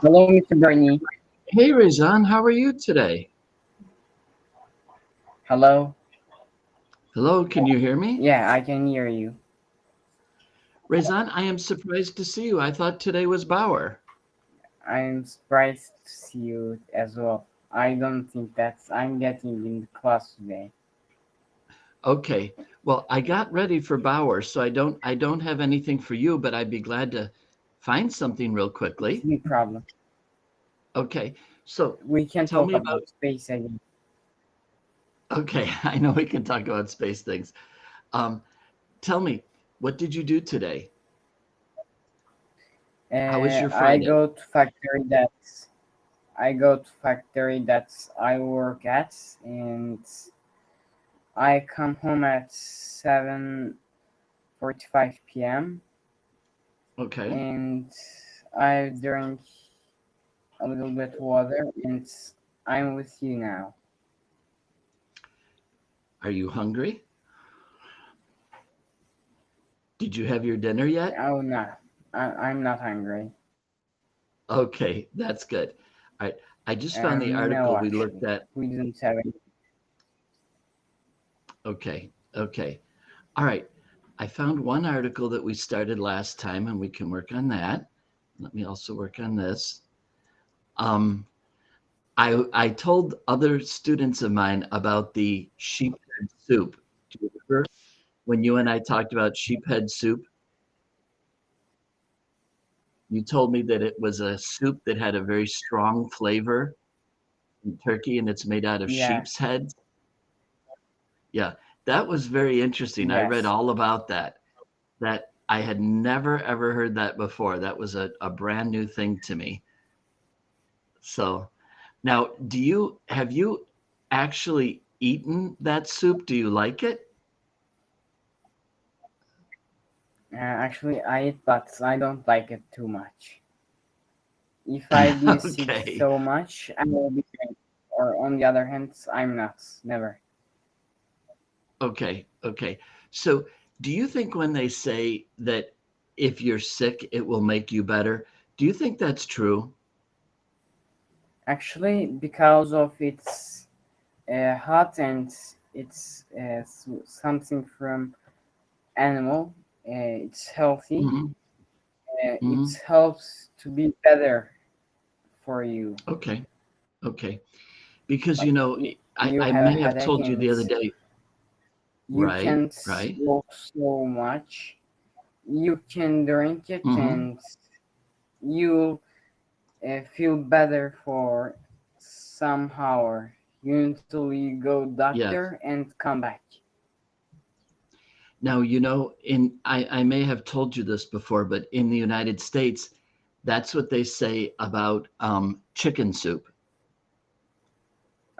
Hello, Mr. Bernie. Hey, Rezan, how are you today? Hello. Hello, can you hear me? Yeah, I can hear you. Rezan, I am surprised to see you. I thought today was Bauer. I'm surprised to see you as well. I don't think I'm getting in the class today. Okay, well, I got ready for Bauer, so I don't have anything for you, but I'd be glad to find something real quickly. No problem. Okay, so We can tell talk me about space again. Okay, I know we can talk about space things. Tell me, what did you do today? How was your Friday? I go to factory that I work at, and I come home at 7:45 p.m. Okay. and I drink a little bit of water, and I'm with you now. Are you hungry? Did you have your dinner yet? Oh no, I'm not hungry. Okay, that's good. All right, I just found the article No, we looked at. we didn't have any. Okay, okay. All right, I found one article that we started last time, and we can work on that. Let me also work on this. I told other students of mine about the sheephead soup. Do you remember when you and I talked about sheephead soup? You told me that it was a soup that had a very strong flavor in Turkey, and it's made out of sheep's heads. Yeah, that was very interesting. I read Yes. all about that. That I had never ever heard that before. That was a brand new thing to me. So now, have you actually eaten that soup? Do you like it? Actually, I eat, but I don't like it too much. If I be sick Okay. so much, I will be sick. Or on the other hand, I'm not. Never. Okay. Okay. So do you think when they say that if you're sick, it will make you better, do you think that's true? Actually, because of its hot and it's something from animal, it's healthy. Mhm. It Mhm. helps to be better for you. Okay. Okay. Because, Like you I have a may have headache told you and the other day. you Right. can't Right. walk so much, you can drink it Mhm. and you feel better for some hour until you go Yes. doctor and come back. Now, I may have told you this before, but in the United States, that's what they say about chicken soup.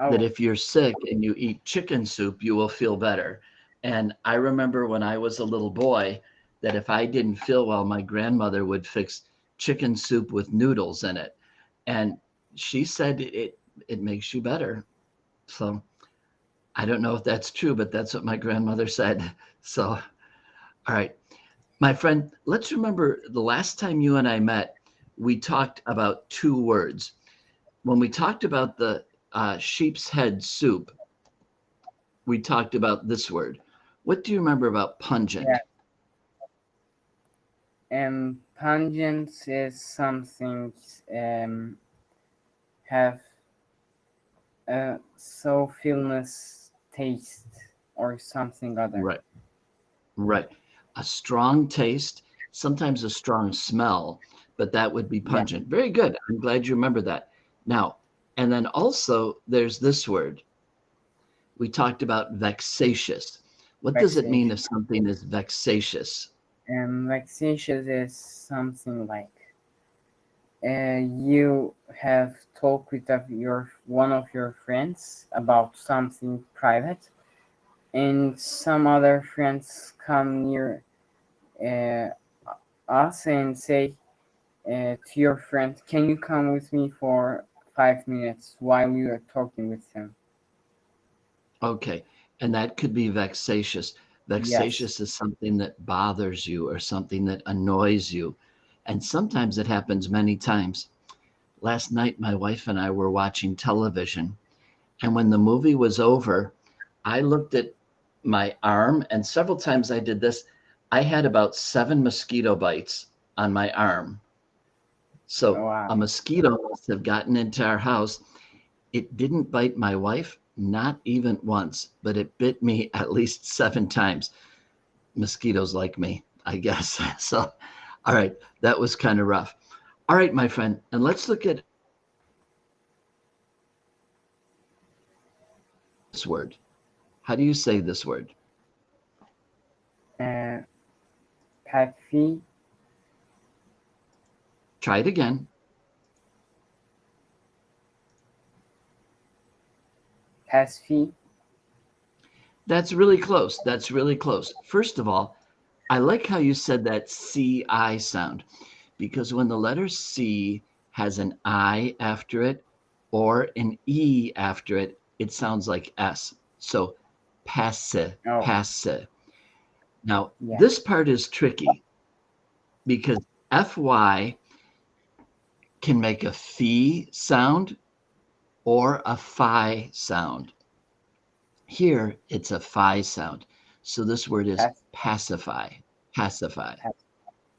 That Oh, if you're sick and you eat chicken soup, you will feel better. And I remember when I was a little boy that if I didn't feel well, my grandmother would fix chicken soup with noodles in it. And she said it makes you better. So I don't know if that's true, but that's what my grandmother said. So, all right. My friend, let's remember the last time you and I met, we talked about two words. When we talked about the sheep's head soup, we talked about this word. What do you remember about pungent? yeah. Pungent is something have a so feelness taste or something other. Right, right. A strong taste, sometimes a strong smell, but that would be Yeah, pungent. Very good. I'm glad you remember that. Now, and then also there's this word. We talked about vexatious. What does it mean if vexation. something is vexatious? Vexatious is something like you have talked with your one of your friends about something private, and some other friends come near uh, us and say to your friend, "Can you come with me for 5 minutes while you are talking with him?" Okay. And that could be vexatious. Yes. Vexatious is something that bothers you or something that annoys you. And sometimes it happens many times. last night my wife and I were watching television, and when the movie was over, I looked at my arm, and several times I did this. I had about 7 mosquito bites on my arm. So Wow. a mosquito must have gotten into our house. It didn't bite my wife, not even once, but it bit me at least 7 times. Mosquitoes like me, I guess. So, all right, that was kind of rough. All right, my friend, and let's look at this word. How do you say this word? Pacify. Try it again. Pacify. That's really close. That's really close. First of all, I like how you said that CI sound, because when the letter C has an I after it or an E after it, it sounds like S. So passe, passe. Now, this part is tricky because FY can make a phi sound or a phi sound. Here, it's a phi sound. So this word is pacify, pacify.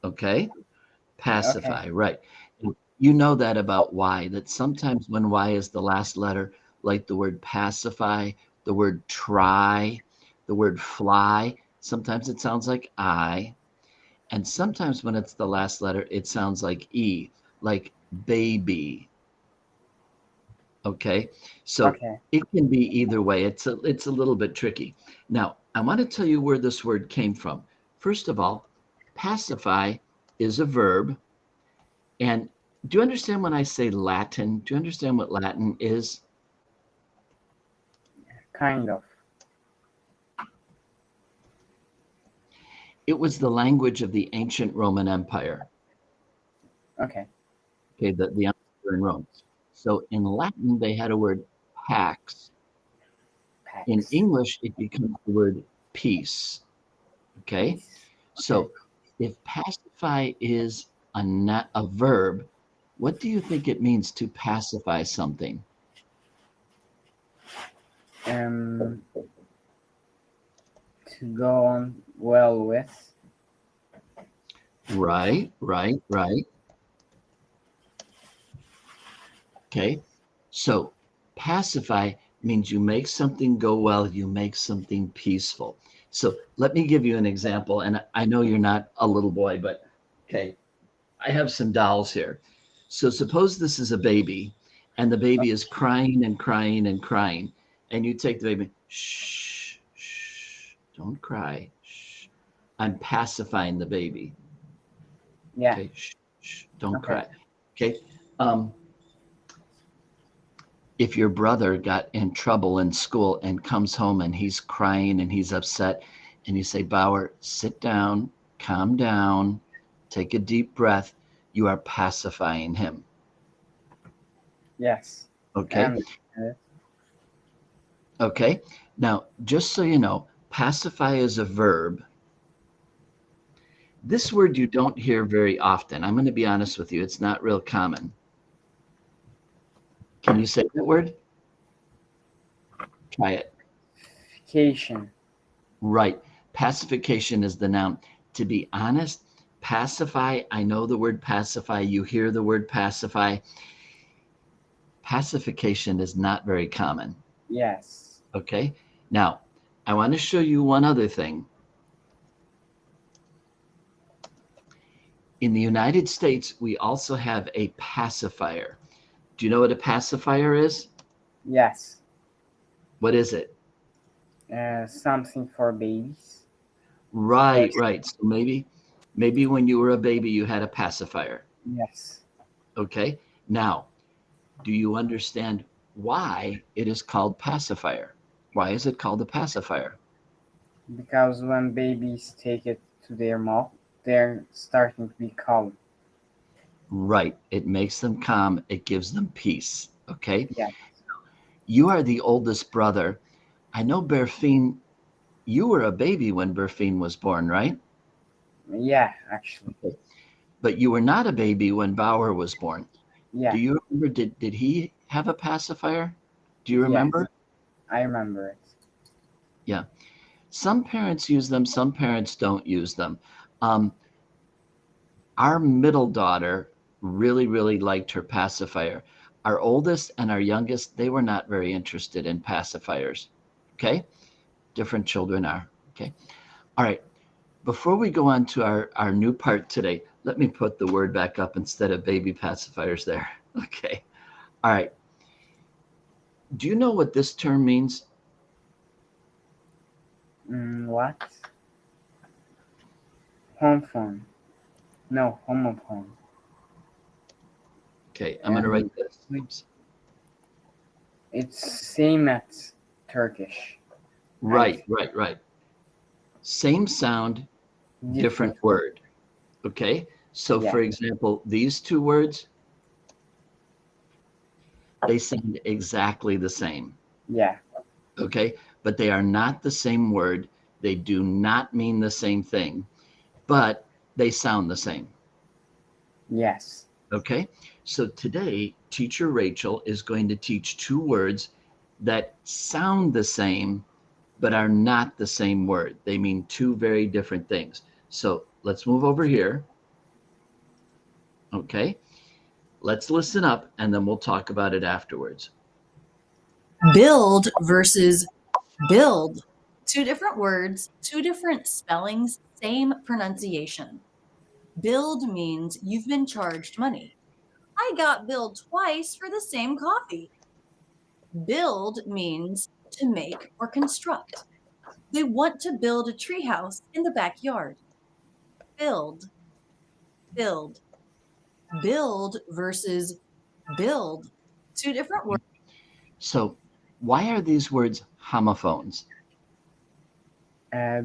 Okay? Pacify, Okay. right. You know that about Y, that sometimes when Y is the last letter, like the word pacify, the word try, the word fly, sometimes it sounds like I. And sometimes when it's the last letter, it sounds like E, like baby. Okay, so it can be either way. It's a little bit tricky. Now, I want to tell you where this word came from. First of all, pacify is a verb. And do you understand when I say Latin? Do you understand what Latin is? Kind of. It was the language of the ancient Roman Empire. Okay. Okay, the empire in Rome. So in Latin, they had a word pax. In English, it becomes the word peace. Okay? So if pacify is a verb, what do you think it means to pacify something? To go on well with. Right. Okay, so pacify means you make something go well, you make something peaceful. So let me give you an example, and I know you're not a little boy, but okay, I have some dolls here. So suppose this is a baby, and the baby is crying and crying and crying, and you take the baby, shh, don't cry, shh. I'm pacifying the baby. Yeah. Okay, shh, don't cry. Okay. If your brother got in trouble in school and comes home and he's crying and he's upset, and you say, Bauer, sit down, calm down, take a deep breath, you are pacifying him. Yes. Okay. Okay. Now, just so you know, pacify is a verb. This word you don't hear very often. I'm going to be honest with you. It's not real common. Can you say that word? Try it. Pacification. Right. Pacification is the noun. To be honest, pacify, I know the word pacify. You hear the word pacify. Pacification is not very common. Yes. Okay. Now, I want to show you one other thing. In the United States, we also have a pacifier. Do you know what a pacifier is? Yes. What is it? Something for babies. Right. So maybe when you were a baby, you had a pacifier. Yes. Okay. Now, do you understand why it is called pacifier? Why is it called a pacifier? Because when babies take it to their mouth, they're starting to be calm. Right. It makes them calm. It gives them peace. Okay. Yeah. You are the oldest brother. I know Berfine, you were a baby when Berfine was born, right? Yeah, actually. Okay. But you were not a baby when Bauer was born. Yeah. Do you remember, did he have a pacifier? Do you Yes, remember? I remember it. Yeah. Some parents use them, some parents don't use them. Our middle daughter really liked her pacifier. Our oldest and our youngest, they were not very interested in pacifiers. Okay? Different children are. Okay? All right. Before we go on to our new part today, let me put the word back up instead of baby pacifiers there. Okay. All right. Do you know what this term means? What? Home phone. No, homophone. Okay, I'm going to write this. It's same as Turkish. Right. Same sound, different word. Okay, so Yeah. for example, these two words, they sound exactly the same. Yeah. Okay, but they are not the same word. They do not mean the same thing, but they sound the same. Yes. Okay, so today, teacher Rachel is going to teach two words that sound the same, but are not the same word. They mean two very different things. So let's move over here. Okay, let's listen up and then we'll talk about it afterwards. Build versus build. Two different words, two different spellings, same pronunciation. Build means you've been charged money. I got billed twice for the same coffee. Build means to make or construct. They want to build a treehouse in the backyard. Build, build. Build versus build. Two different words. So why are these words homophones?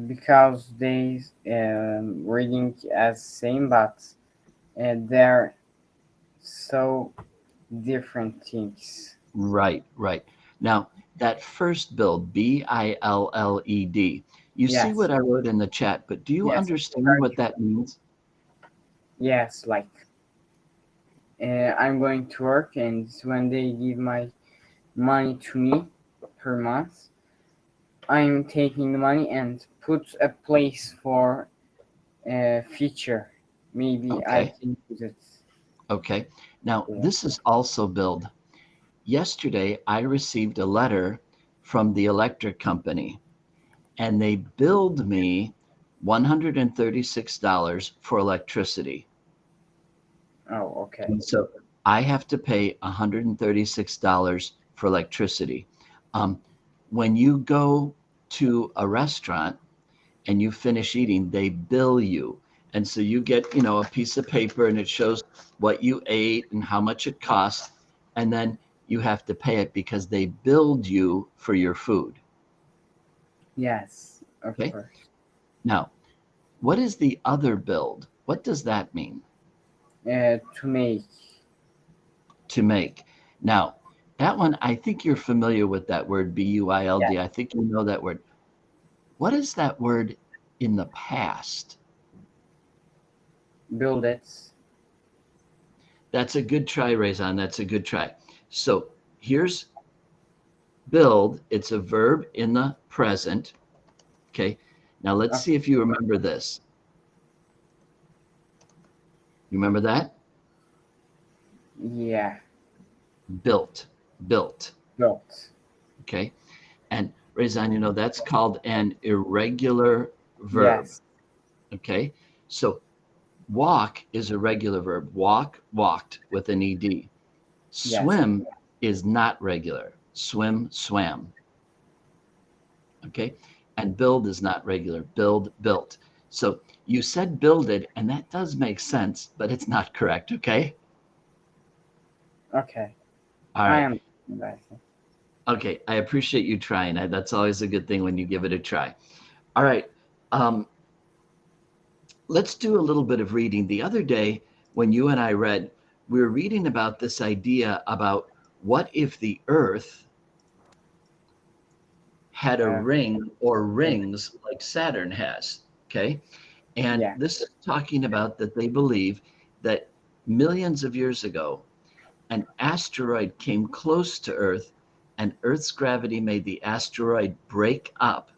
Because they reading as same, but they're so different things. Right. Now, that first build, B-I-L-L-E-D, you see Yes. what I wrote in the chat, but do you Yes. understand what that means? Yes, like I'm going to work, and when they give my money to me per month, I'm taking the money and put a place for a feature. Maybe I Okay. can use it. Okay. Now, Yeah. this is also build. Yesterday, I received a letter from the electric company, and they billed me $136 for electricity. Oh, okay. And so I have to pay $136 for electricity. When you go to a restaurant and you finish eating, they bill you. And so you get, a piece of paper and it shows what you ate and how much it costs. And then you have to pay it because they billed you for your food. Yes, of Okay. course. Now, what is the other build? What does that mean? To make. To make. Now, that one, I think you're familiar with that word, B-U-I-L-D. Yeah. I think you know that word. What is that word in the past? Build it. That's a good try, Raison. That's a good try. So here's build. It's a verb in the present. Okay. Now let's see if you remember this. You remember that? Yeah. Built. Built. Okay. And Raison, that's called an irregular verb. Yes. Okay. So walk is a regular verb. Walk, walked with an ed. Swim is not regular. Swim, swam. Okay. And build is not regular. Build, built. So you said builded, and that does make sense, but it's not correct. Okay. Okay. All right. I am. Okay. I appreciate you trying. That's always a good thing when you give it a try. All right. Let's do a little bit of reading. The other day, when you and I read, we were reading about this idea about what if the Earth had a ring or rings like Saturn has, okay? And this is talking about that they believe that millions of years ago, an asteroid came close to Earth, and Earth's gravity made the asteroid break up.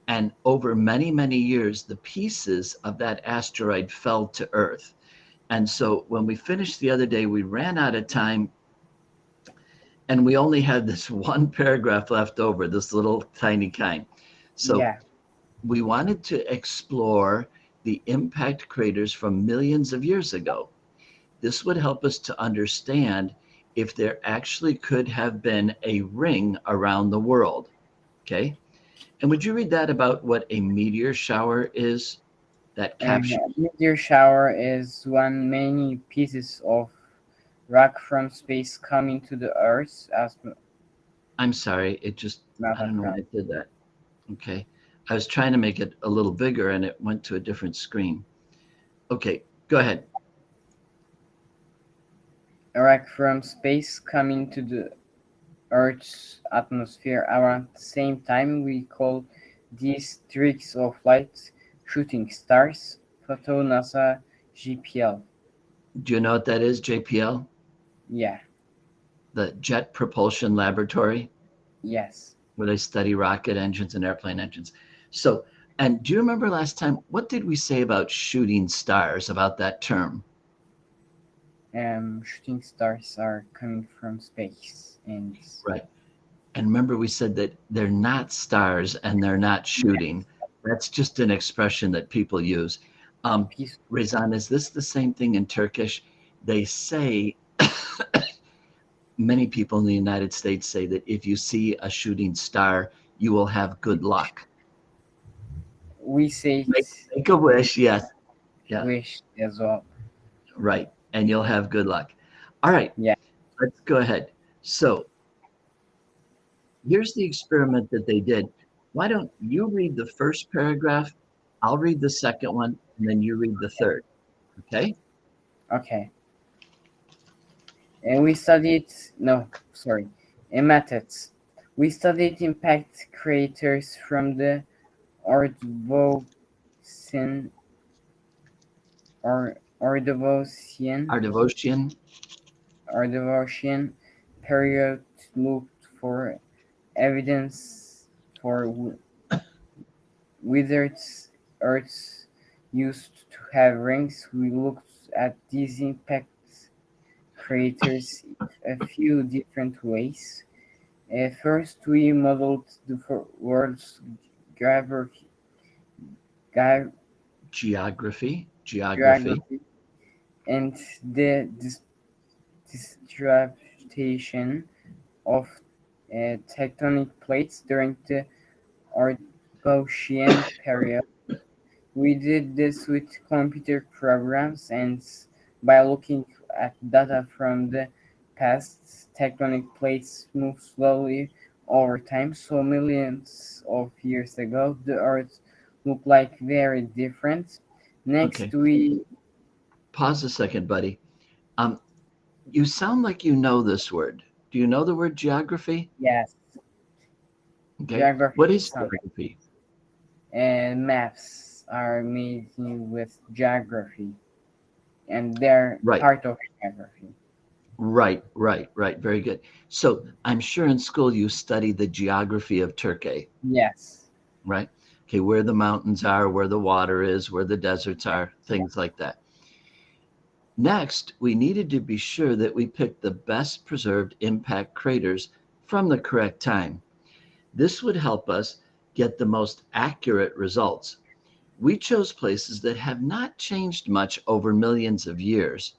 And over many, many years, the pieces of that asteroid fell to Earth. And so when we finished the other day, we ran out of time, and we only had this one paragraph left over, this little tiny kind. So Yeah. we wanted to explore the impact craters from millions of years ago. This would help us to understand if there actually could have been a ring around the world. Okay. And would you read that about what a meteor shower is? That caption. Meteor shower is when many pieces of rock from space coming to the Earth as I'm sorry, it just, I don't know why I did that. Okay. I was trying to make it a little bigger and it went to a different screen. Okay, go ahead. rock from space coming to the Earth's atmosphere around the same time. We call these streaks of light shooting stars, photo NASA JPL. Do you know what that is, JPL? Yeah. The Jet Propulsion Laboratory, Yes. where they study rocket engines and airplane engines. So, and do you remember last time, what did we say about shooting stars, about that term? Shooting stars are coming from space, and Right. And remember we said that they're not stars and they're not shooting. That's just an expression that people use. Rezan, is this the same thing in Turkish? They say, many people in the United States say that if you see a shooting star, you will have good luck. we say Make a wish, yes. Yeah. wish as well. Right. And you'll have good luck. All right. Yeah. Let's go ahead. So here's the experiment that they did. Why don't you read the first paragraph? I'll read the second one, and then you read the third. Okay? Okay. And we studied, methods. We studied impact craters from the Ordovician period, looked for evidence for withered Earths used to have rings. We looked at these impact craters a few different ways. First, we modeled the world's geography, and the distribution of tectonic plates during the Ordovician period. We did this with computer programs, and by looking at data from the past, tectonic plates move slowly over time. So millions of years ago, the Earth looked like very different. Next, okay. we pause a second, buddy. You sound like you know this word. Do you know the word geography? Yes. Okay. Geography. What is geography? And maps are made with geography, and they're part of geography. Right. Very good. So I'm sure in school you studied the geography of Turkey. Yes. Right. Okay. Where the mountains are, where the water is, where the deserts are, things like that. Next, we needed to be sure that we picked the best preserved impact craters from the correct time. This would help us get the most accurate results. We chose places that have not changed much over millions of years.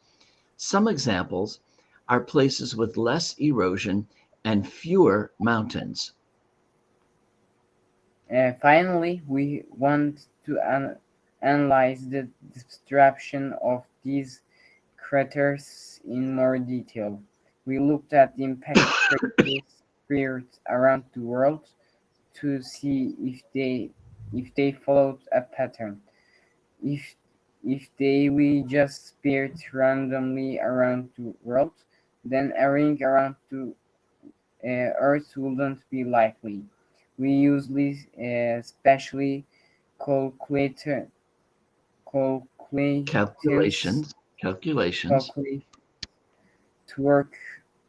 Some examples are places with less erosion and fewer mountains. Finally, we want to analyze the distribution of these craters in more detail. We looked at the impact craters spread around the world to see if they followed a pattern. If we just spread randomly around the world, then a ring around the Earth wouldn't be likely. We usually specially calculations to To work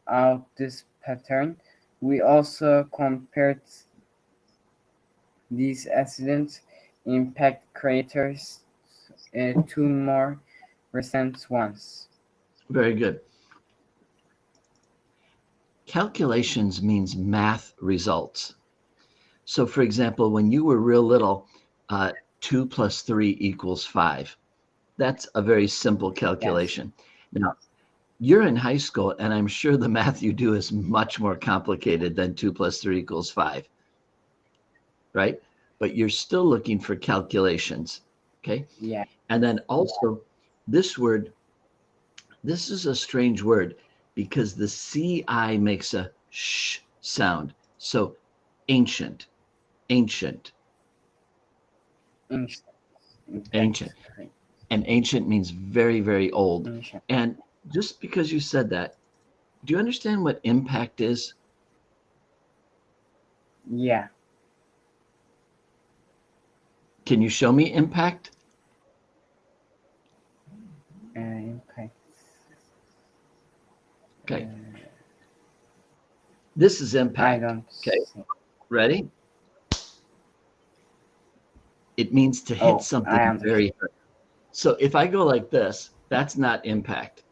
out this pattern, we also compared these accident impact craters to more recent ones. Very good. Calculations means math results. So for example, when you were real little, 2 plus 3 equals 5. That's a very simple calculation. Yes. Now, you're in high school, and I'm sure the math you do is much more complicated than 2 plus 3 equals 5, right? But you're still looking for calculations, okay? Yeah. And then also, this word, this is a strange word because the CI makes a sh sound. So ancient, ancient. Ancient. And ancient means very, very old. Ancient. And just because you said that, do you understand what impact is? Yeah. Can you show me impact? Impact. Okay. This is impact. I don't. Okay. Ready? It means to hit something very hard. So if I go like this, that's not impact.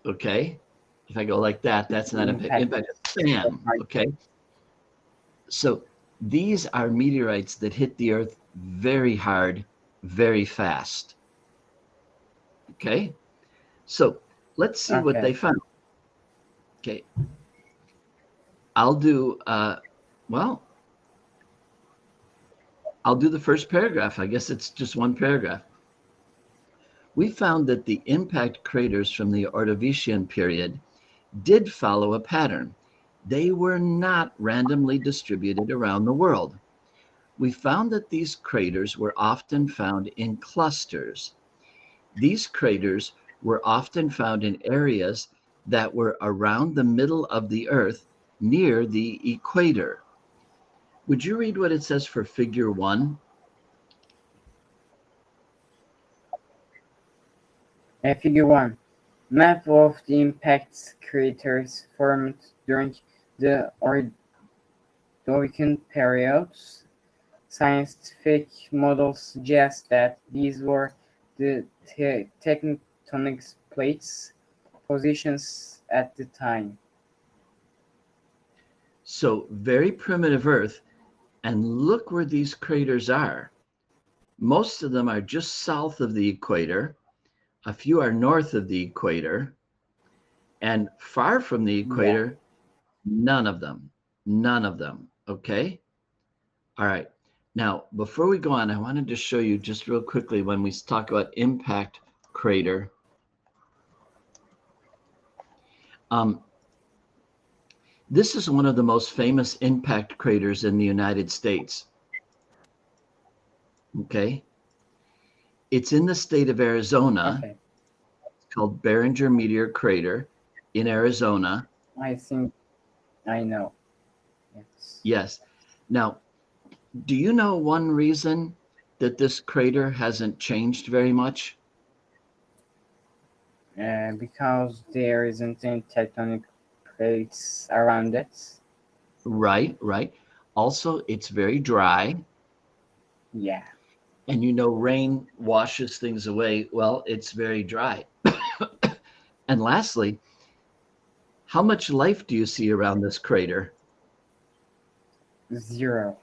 Okay. If I go like that, that's not impact. Impact is bam. Okay. So these are meteorites that hit the earth very hard, very fast. Okay. So let's see what they found. Okay. I'll do, well, I'll do the first paragraph. I guess it's just one paragraph. We found that the impact craters from the Ordovician period did follow a pattern. They were not randomly distributed around the world. We found that these craters were often found in clusters. These craters were often found in areas that were around the middle of the Earth near the equator. Would you read what it says for figure 1? Figure 1. Map of the impact craters formed during the Ordovician period. Scientific models suggest that these were the tectonic plates positions at the time. So very primitive Earth, and look where these craters are. Most of them are just south of the equator. A few are north of the equator, and far from the equator, none of them, okay? All right, now, before we go on, I wanted to show you just real quickly when we talk about impact crater. This is one of the most famous impact craters in the United States, okay? It's in the state of Arizona. Okay. It's called Barringer Meteor Crater in Arizona. I think I know. Yes. Yes. Now, do you know one reason that this crater hasn't changed very much? Because there isn't any tectonic plates around it. Right. Also, it's very dry. Yeah. And you know, rain washes things away. Well, it's very dry. And lastly, how much life do you see around this crater? 0.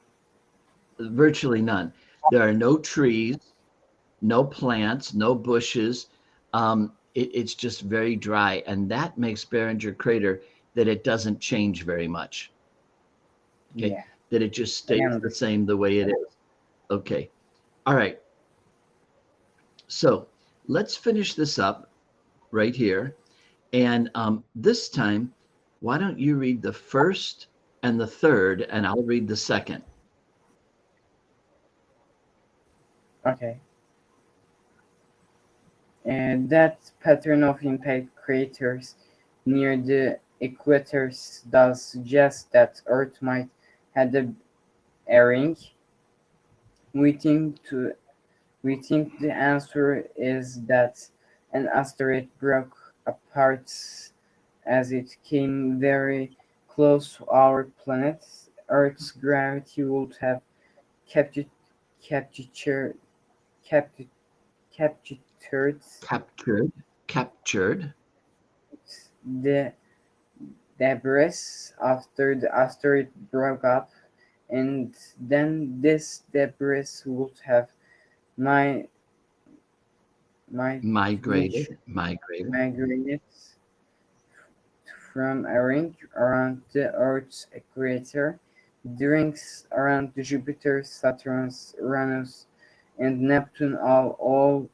Virtually none. There are no trees, no plants, no bushes. It's just very dry. And that makes Barringer Crater that it doesn't change very much. Okay. Yeah. That it just stays the same the way it is. Okay. All right. So let's finish this up right here. And this time, why don't you read the first and the third, and I'll read the second. Okay. And that pattern of impact craters near the equator does suggest that Earth might have a ring. We think the answer is that an asteroid broke apart as it came very close to our planet, Earth's gravity would have captured captured captured captured the debris after the asteroid broke up, and then this debris would have migrated from a ring around the Earth's equator, the rings around Jupiter, Saturn, Uranus, and Neptune are all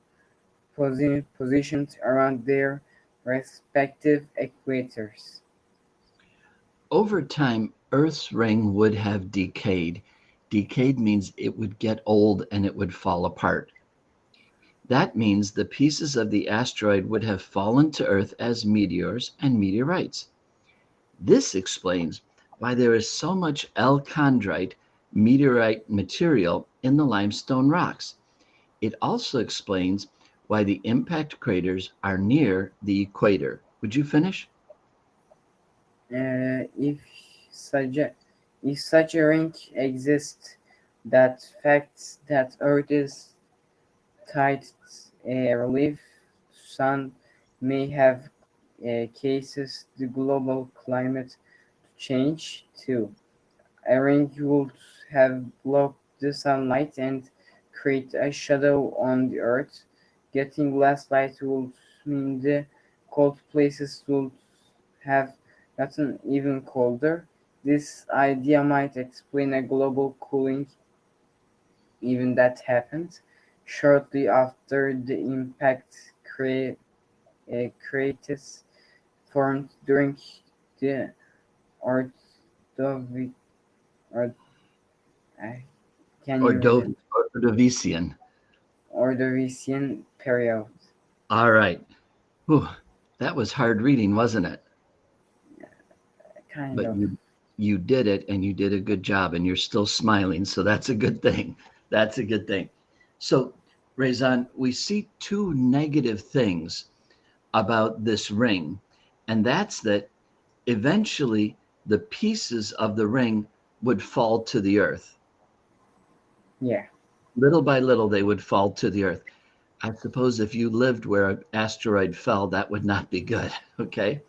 positioned around their respective equators. Over time, Earth's ring would have decayed. Decayed means it would get old and it would fall apart. That means the pieces of the asteroid would have fallen to Earth as meteors and meteorites. This explains why there is so much L-chondrite meteorite material in the limestone rocks. It also explains why the impact craters are near the equator. Would you finish? If such a ring exists, that fact that Earth is tight relief sun may have cases the global climate change too. A ring would have blocked the sunlight and create a shadow on the Earth. Getting less light would mean the cold places would have gotten even colder. This idea might explain a global cooling event that happened shortly after the impact craters formed during the Ordovician period. All right. Whew, that was hard reading, wasn't it? Kind but of. you did it, and you did a good job, and you're still smiling, so that's a good thing. That's a good thing. So, Rezan, we see two negative things about this ring, and that's that eventually the pieces of the ring would fall to the Earth. Yeah. Little by little, they would fall to the Earth. I suppose if you lived where an asteroid fell, that would not be good, okay?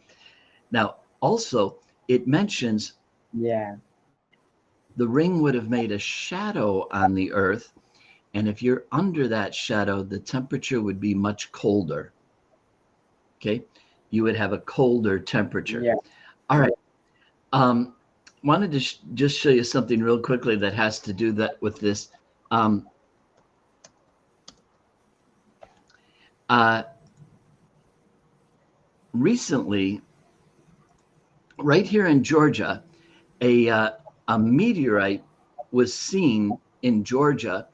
Now, also, it mentions the ring would have made a shadow on the Earth, and if you're under that shadow, the temperature would be much colder. Okay, you would have a colder temperature. Yeah. All right. Wanted to just show you something real quickly that has to do with this. Recently, right here in Georgia, a meteorite was seen in Georgia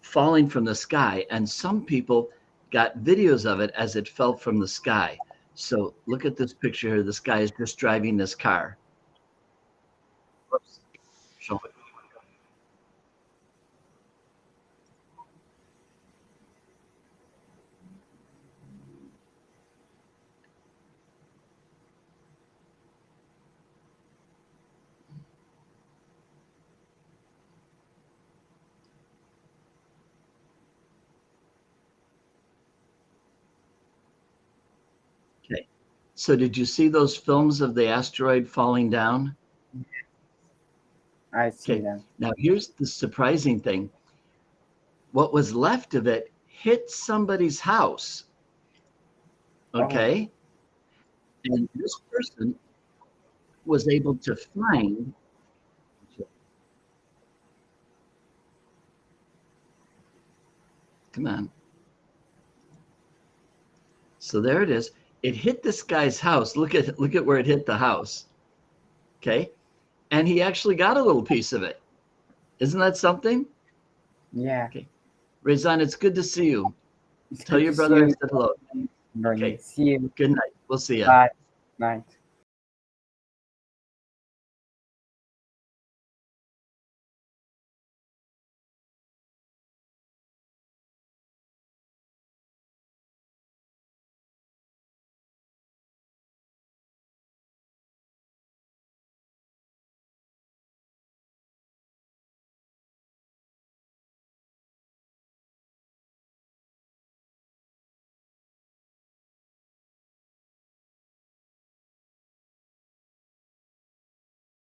falling from the sky, and some people got videos of it as it fell from the sky. So look at this picture here. This guy is just driving this car. Whoops. Show it. Okay. So did you see those films of the asteroid falling down? I see them. Now here's the surprising thing. What was left of it hit somebody's house. Okay. Oh. And this person was able to find come on. So there it is. It hit this guy's house. Look at where it hit the house. Okay. And he actually got a little piece of it. Isn't that something? Yeah. Okay. Rezan, it's good to see you. Tell your brother I said hello. Okay. See you. Good night. We'll see you. Bye. Night.